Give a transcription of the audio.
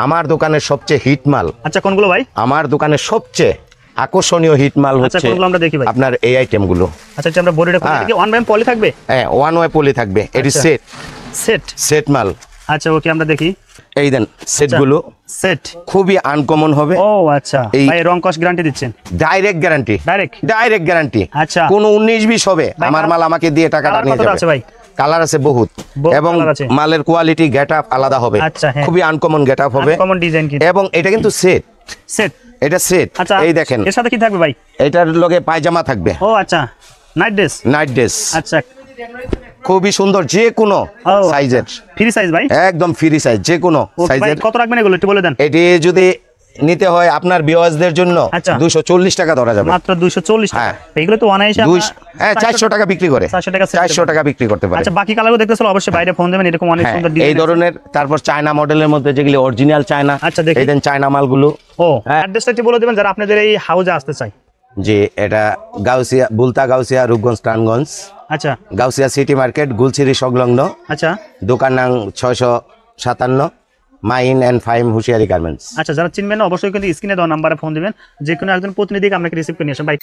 আমার দোকানের সবচেয়ে হিট মাল। আচ্ছা কোনগুলো ভাই? আমার দোকানের সবচেয়ে আকর্ষণীয় হিট মাল হচ্ছে আমরা দেখি ভাই আপনার এই আইটেমগুলো। আচ্ছা আমরা বডিটা খুলে দেখি। ওয়ান বাই পলি থাকবে? হ্যাঁ ওয়ান ওয়ে পলি থাকবে। এটি সেট মাল। আচ্ছা ওকে আমরা দেখি। এই দেন সেটগুলো সেট খুবই আনকমন হবে। ও আচ্ছা ভাই রং কস গ্যারান্টি দিচ্ছেন? Direct guarantee. আচ্ছা কোন 19-20 হবে আমার মাল আমাকে দিয়ে টাকাটা নিয়ে যাবে। আছে ভাই? কালার আছে বহুত এবং মালের কোয়ালিটি গেটআপ আলাদা হবে। আচ্ছা খুবই আনকমন গেটআপ হবে, আনকমন ডিজাইন কি। এবং এটা কিন্তু সেট এটা সেট। আচ্ছা এই দেখেন এর সাথে কি থাকবে ভাই? এটার লগে পায়জামা থাকবে। ও আচ্ছা নাইট ড্রেস। আচ্ছা খুবই সুন্দর, যে কোনো সাইজের। ফ্রি সাইজ ভাই? একদম ফ্রি সাইজ, যে কোনো সাইজের। কত রাখবেন এগুলো একটু বলে দেন। এটি যদি নিতে হয় আপনার ভিউয়ার্সদের জন্য 240 টাকা ধরা যাবে। মাত্র 240 টাকা। এগুলো তো অনায়াসে 400 টাকা বিক্রি করে। 400 টাকা বিক্রি করতে পারে। আচ্ছা বাকি কালারগুলো দেখতেছিল অবশ্যই বাইরে ফোন দেবেন, এরকম অনেক সুন্দর ডিজাইন এই ধরনের। তারপর চায়না মডেলের মধ্যে যেগুলি অরিজিনাল চায়না। আচ্ছা দেখি এই দেন চায়না মালগুলো। অ্যাড্রেসটা একটু বলে দিবেন যারা আপনাদের এই হাউজে আসতে চায়। জি এটা গাউসিয়া, বুলতা গাউসিয়া, রূপগঞ্জ, টানগঞ্জ। আচ্ছা গাউসিয়া সিটি মার্কেট, গুলছিরি সংলগ্ন। আচ্ছা দোকান নং 657, মাইন এন্ড ফাইম হুশিয়ারি গার্মেন্টস। আচ্ছা যারা চিনবেন না অবশ্যই কিন্তু স্ক্রিনে দেওয়া নাম্বারে ফোন দিবেন, যে কোনো একজন প্রতিনিধিকে আপনাকে রিসিভ করে নিয়ে আসেন ভাই।